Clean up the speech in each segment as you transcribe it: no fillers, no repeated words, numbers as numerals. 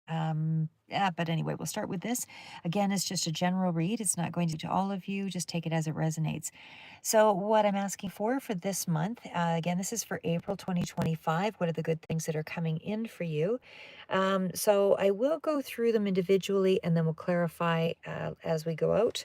Yeah, but anyway, we'll start with this. Again, it's just a general read. It's not going to all of you. Just take it as it resonates. So, what I'm asking for this month, again, this is for April 2025. What are the good things that are coming in for you? So, I will go through them individually and then we'll clarify as we go out.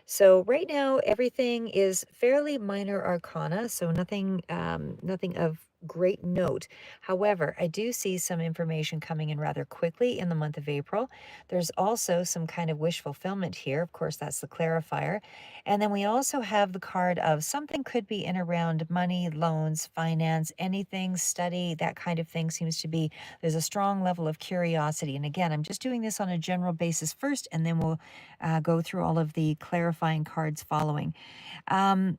So, right now, everything is fairly minor arcana, so nothing of great note. However, I do see some information coming in rather quickly in the month of April. There's also some kind of wish fulfillment here. Of course, that's the clarifier. And then we also have the card of something could be in around money, loans, finance, anything, study, that kind of thing seems to be. There's a strong level of curiosity. And again, I'm just doing this on a general basis first, and then we'll go through all of the clarifying cards following. Um,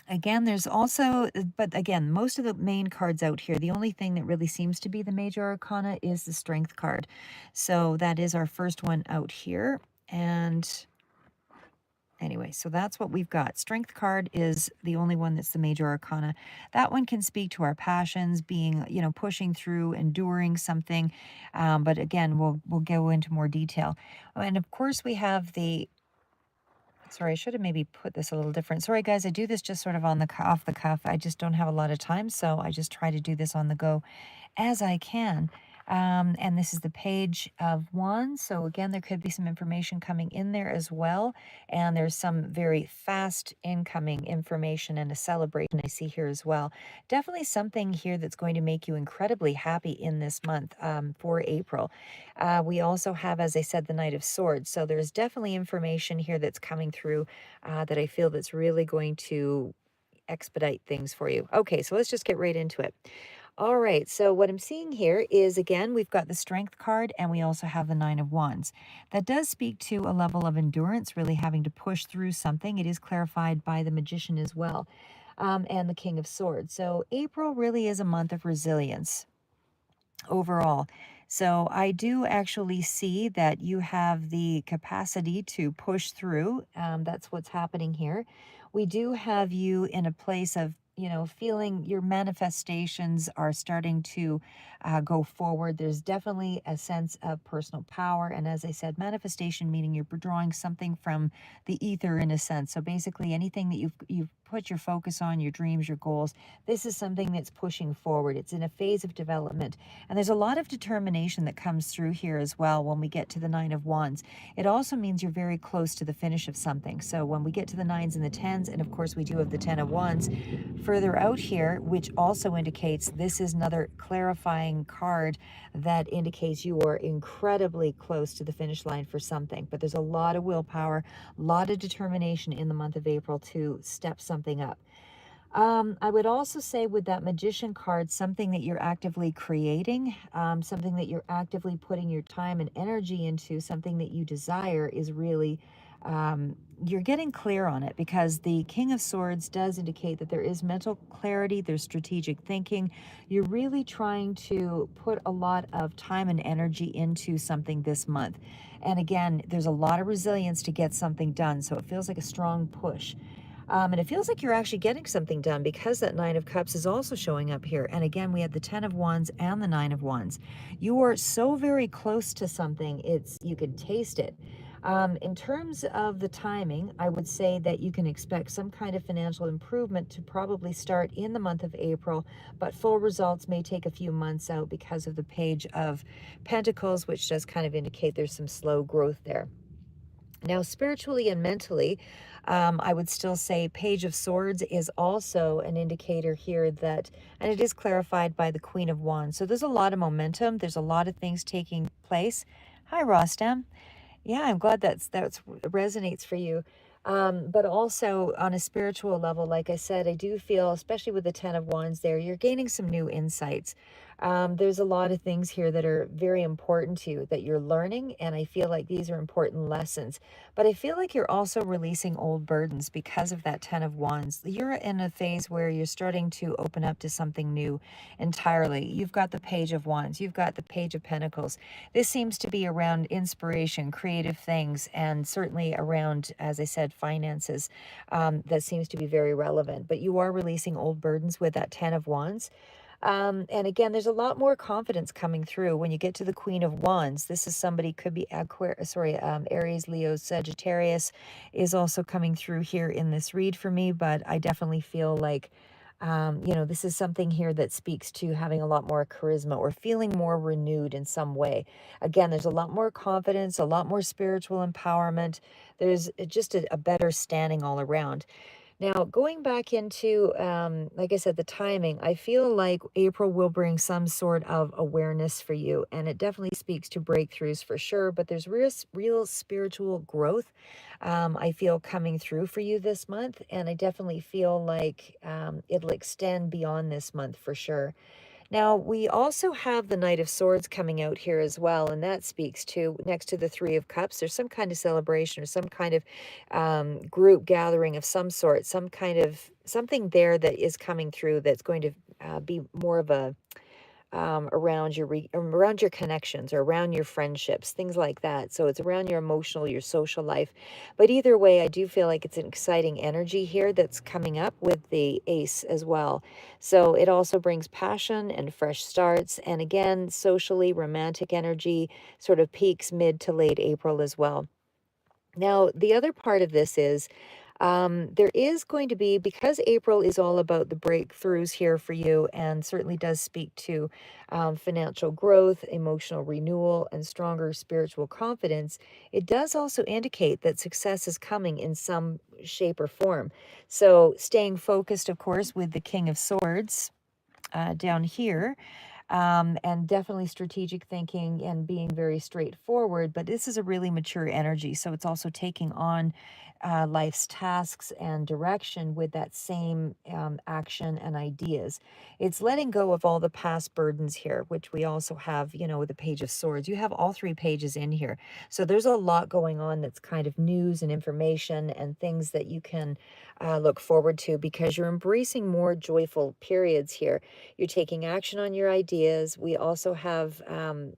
Again, there's also, but again, most of the main cards out here, the only thing that really seems to be the major arcana is the strength card. So that is our first one out here. And anyway, so that's what we've got. Strength card is the only one that's the major arcana. That one can speak to our passions, being, pushing through, enduring something. But again, we'll go into more detail. And of course, we have the. Sorry, I should have maybe put this a little different. Sorry, guys, I do this just sort of off the cuff. I just don't have a lot of time, so I just try to do this on the go as I can. And this is the Page of Wands. So again, there could be some information coming in there as well. And there's some very fast incoming information and a celebration I see here as well. Definitely something here that's going to make you incredibly happy in this month for April. We also have, as I said, the Knight of Swords. So there's definitely information here that's coming through that I feel that's really going to expedite things for you. Okay, so let's just get right into it. All right, so what I'm seeing here is, again, we've got the Strength card and we also have the Nine of Wands. That does speak to a level of endurance, really having to push through something. It is clarified by the Magician as well, and the King of Swords. So April really is a month of resilience overall. So I do actually see that you have the capacity to push through. That's what's happening here. We do have you in a place of, feeling your manifestations are starting to go forward. There's definitely a sense of personal power. And as I said, manifestation meaning you're drawing something from the ether in a sense. So basically anything that you've put your focus on, your dreams, your goals, this is something that's pushing forward. It's in a phase of development. And there's a lot of determination that comes through here as well when we get to the Nine of Wands. It also means you're very close to the finish of something. So when we get to the nines and the tens, and of course we do have the Ten of Wands further out here, which also indicates this is another clarifying card that indicates you are incredibly close to the finish line for something. But there's a lot of willpower, a lot of determination in the month of April to step something up. I would also say with that Magician card, something that you're actively creating, something that you're actively putting your time and energy into, something that you desire is really, you're getting clear on it, because the King of Swords does indicate that there is mental clarity, there's strategic thinking. You're really trying to put a lot of time and energy into something this month. And again, there's a lot of resilience to get something done. So it feels like a strong push. And it feels like you're actually getting something done, because that Nine of Cups is also showing up here. And again, we have the Ten of Wands and the Nine of Wands. You are so very close to something, you can taste it. In terms of the timing, I would say that you can expect some kind of financial improvement to probably start in the month of April, but full results may take a few months out because of the Page of Pentacles, which does kind of indicate there's some slow growth there. Now, spiritually and mentally, I would still say Page of Swords is also an indicator here that, and it is clarified by the Queen of Wands. So there's a lot of momentum. There's a lot of things taking place. Hi, Rostam. Yeah, I'm glad that's resonates for you. But also on a spiritual level, like I said, I do feel, especially with the Ten of Wands there, you're gaining some new insights. There's a lot of things here that are very important to you that you're learning, and I feel like these are important lessons. But I feel like you're also releasing old burdens because of that Ten of Wands. You're in a phase where you're starting to open up to something new entirely. You've got the Page of Wands, you've got the Page of Pentacles. This seems to be around inspiration, creative things, and certainly around, as I said, finances. That seems to be very relevant. But you are releasing old burdens with that Ten of Wands. And again, there's a lot more confidence coming through when you get to the Queen of Wands. This is somebody, could be Aries, Leo, Sagittarius is also coming through here in this read for me, but I definitely feel like, this is something here that speaks to having a lot more charisma or feeling more renewed in some way. Again, there's a lot more confidence, a lot more spiritual empowerment. There's just a better standing all around. Now, going back into, like I said, the timing, I feel like April will bring some sort of awareness for you, and it definitely speaks to breakthroughs for sure. But there's real spiritual growth, I feel coming through for you this month, and I definitely feel like it'll extend beyond this month for sure. Now, we also have the Knight of Swords coming out here as well, and that speaks to, next to the Three of Cups, there's some kind of celebration or some kind of group gathering of some sort, some kind of something there that is coming through that's going to be more of a around your connections or around your friendships, things like that. So it's around your emotional, your social life. But either way, I do feel like it's an exciting energy here that's coming up with the ace as well. So it also brings passion and fresh starts. And again, socially romantic energy sort of peaks mid to late April as well. Now, the other part of this is there is going to be, because April is all about the breakthroughs here for you and certainly does speak to financial growth, emotional renewal, and stronger spiritual confidence, it does also indicate that success is coming in some shape or form. So, staying focused, of course, with the King of Swords down here, and definitely strategic thinking and being very straightforward. But this is a really mature energy. So it's also taking on life's tasks and direction with that same action and ideas. It's letting go of all the past burdens here, which we also have, with the Page of Swords. You have all three pages in here. So there's a lot going on that's kind of news and information and things that you can look forward to because you're embracing more joyful periods here. You're taking action on your ideas. We also have,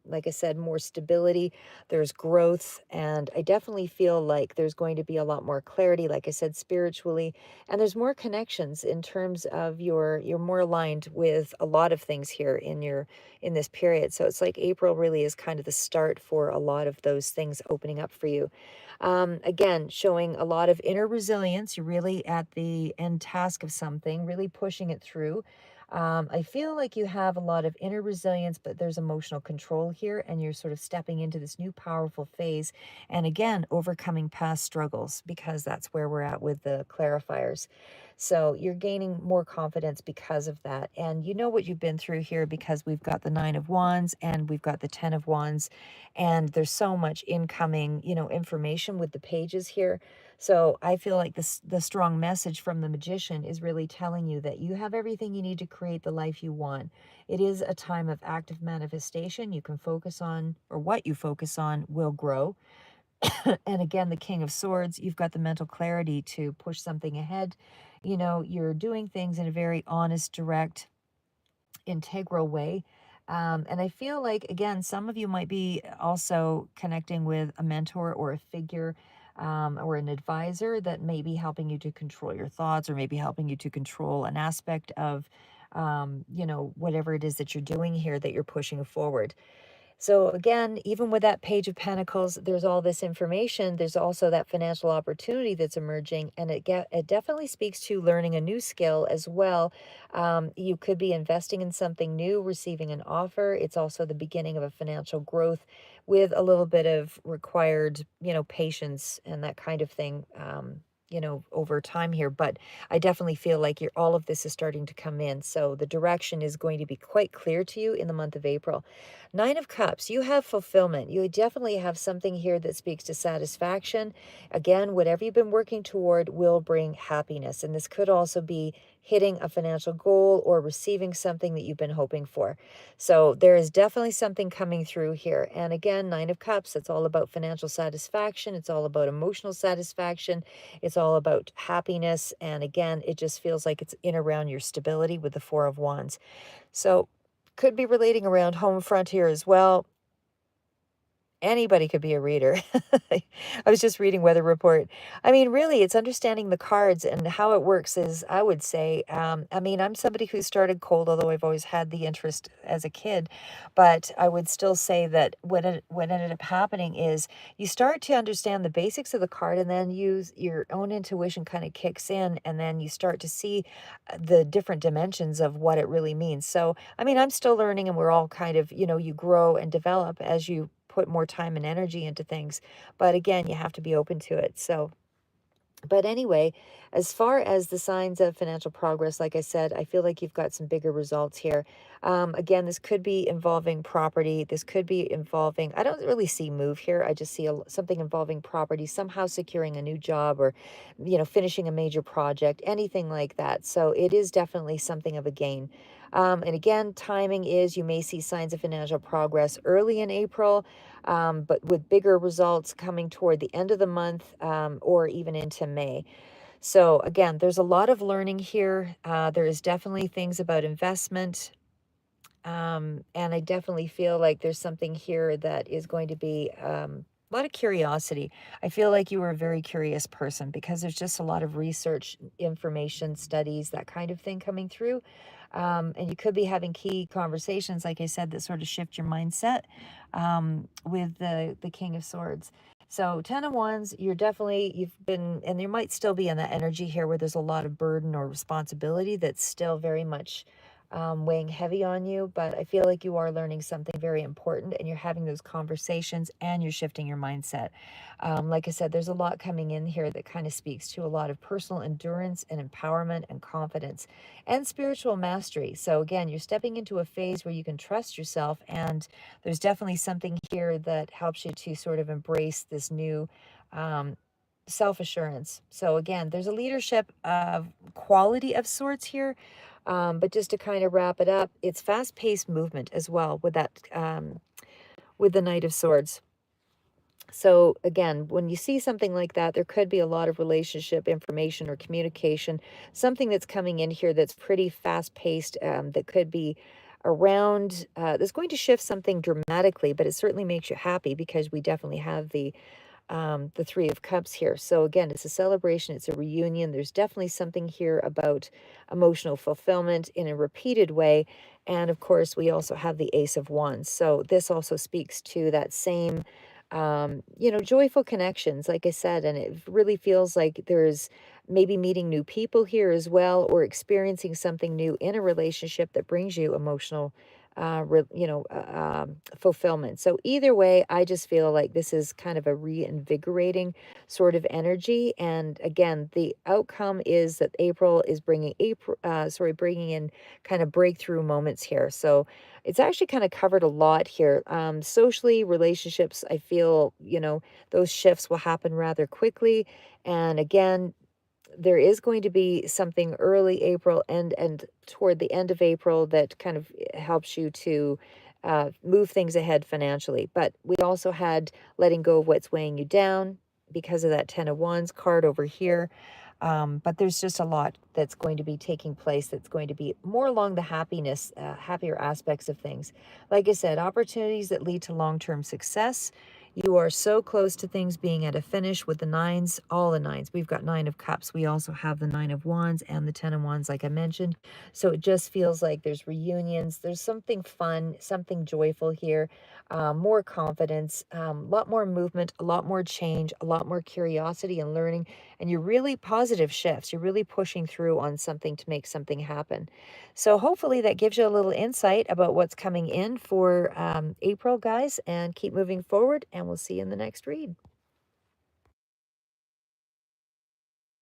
like I said, more stability. There's growth. And I definitely feel like there's going to be a lot more clarity, like I said, spiritually. And there's more connections in terms of you're more aligned with a lot of things here in this period. So it's like April really is kind of the start for a lot of those things opening up for you. Again, showing a lot of inner resilience. You're really at the end task of something, really pushing it through. I feel like you have a lot of inner resilience, but there's emotional control here, and you're sort of stepping into this new powerful phase. And again, overcoming past struggles, because that's where we're at with the clarifiers. So you're gaining more confidence because of that. And you know what you've been through here because we've got the Nine of Wands and we've got the Ten of Wands. And there's so much incoming, information with the pages here. So I feel like the strong message from the magician is really telling you that you have everything you need to create the life you want. It is a time of active manifestation. You can focus on, or what you focus on will grow. And again, the King of Swords, you've got the mental clarity to push something ahead. You're doing things in a very honest, direct, integral way. And I feel like, again, some of you might be also connecting with a mentor or a figure or an advisor that may be helping you to control your thoughts or maybe helping you to control an aspect of, whatever it is that you're doing here that you're pushing forward. So again, even with that Page of Pentacles, there's all this information. There's also that financial opportunity that's emerging, and it definitely speaks to learning a new skill as well. You could be investing in something new, receiving an offer. It's also the beginning of a financial growth with a little bit of required, patience and that kind of thing. Over time here, but I definitely feel like all of this is starting to come in. So the direction is going to be quite clear to you in the month of April. Nine of Cups, you have fulfillment. You definitely have something here that speaks to satisfaction. Again, whatever you've been working toward will bring happiness. And this could also be hitting a financial goal or receiving something that you've been hoping for. So there is definitely something coming through here. And again, Nine of Cups, it's all about financial satisfaction. It's all about emotional satisfaction. It's all about happiness. And again, it just feels like it's in around your stability with the Four of Wands. So could be relating around home front here as well. anybody could be a reader. I was just reading Weather Report. I mean, really, it's understanding the cards and how it works is, I would say, I mean, I'm somebody who started cold, although I've always had the interest as a kid. But I would still say that what ended up happening is you start to understand the basics of the card, and then use your own intuition kind of kicks in, and then you start to see the different dimensions of what it really means. So, I mean, I'm still learning, and we're all kind of, you grow and develop as you put more time and energy into things. But again, you have to be open to it. So, but anyway, as far as the signs of financial progress, like I said, I feel like you've got some bigger results here. Again, this could be involving property. This could be involving, I don't really see move here. I just see something involving property, somehow securing a new job, or, finishing a major project, anything like that. So it is definitely something of a gain. And again, timing is you may see signs of financial progress early in April, but with bigger results coming toward the end of the month, or even into May. So again, there's a lot of learning here. There is definitely things about investment. And I definitely feel like there's something here that is going to be a lot of curiosity. I feel like you are a very curious person because there's just a lot of research, information, studies, that kind of thing coming through. And you could be having key conversations, like I said, that sort of shift your mindset, with the King of Swords. So 10 of Wands, you've been, and there might still be in that energy here where there's a lot of burden or responsibility that's still very much weighing heavy on you, but I feel like you are learning something very important, and you're having those conversations, and you're shifting your mindset. Like I said, there's a lot coming in here that kind of speaks to a lot of personal endurance and empowerment and confidence and spiritual mastery. So again, you're stepping into a phase where you can trust yourself, and there's definitely something here that helps you to sort of embrace this new um, self-assurance. So again, there's a leadership of quality of sorts here. But just to kind of wrap it up, it's fast-paced movement as well with that, with the Knight of Swords. So again, when you see something like that, there could be a lot of relationship information or communication, something that's coming in here that's pretty fast-paced, that could be around, that's going to shift something dramatically, but it certainly makes you happy because we definitely have the Three of Cups here. So again, it's a celebration, it's a reunion. There's definitely something here about emotional fulfillment in a repeated way. And of course, we also have the Ace of Wands. So this also speaks to that same, joyful connections, like I said, and it really feels like there's maybe meeting new people here as well, or experiencing something new in a relationship that brings you emotional fulfillment. So either way, I just feel like this is kind of a reinvigorating sort of energy. And again, the outcome is that April is bringing in kind of breakthrough moments here. So it's actually kind of covered a lot here. Socially, relationships, I feel, those shifts will happen rather quickly. And again, there is going to be something early April and toward the end of April that kind of helps you to move things ahead financially. But we also had letting go of what's weighing you down because of that Ten of Wands card over here. But there's just a lot that's going to be taking place that's going to be more along the happier aspects of things. Like I said, opportunities that lead to long-term success. You are so close to things being at a finish with the nines, all the nines. We've got Nine of Cups. We also have the Nine of Wands and the Ten of Wands, like I mentioned. So it just feels like there's reunions. There's something fun, something joyful here, more confidence, a lot more movement, a lot more change, a lot more curiosity and learning. And you're really positive shifts. You're really pushing through on something to make something happen. So hopefully that gives you a little insight about what's coming in for April, guys, and keep moving forward. And we'll see you in the next read.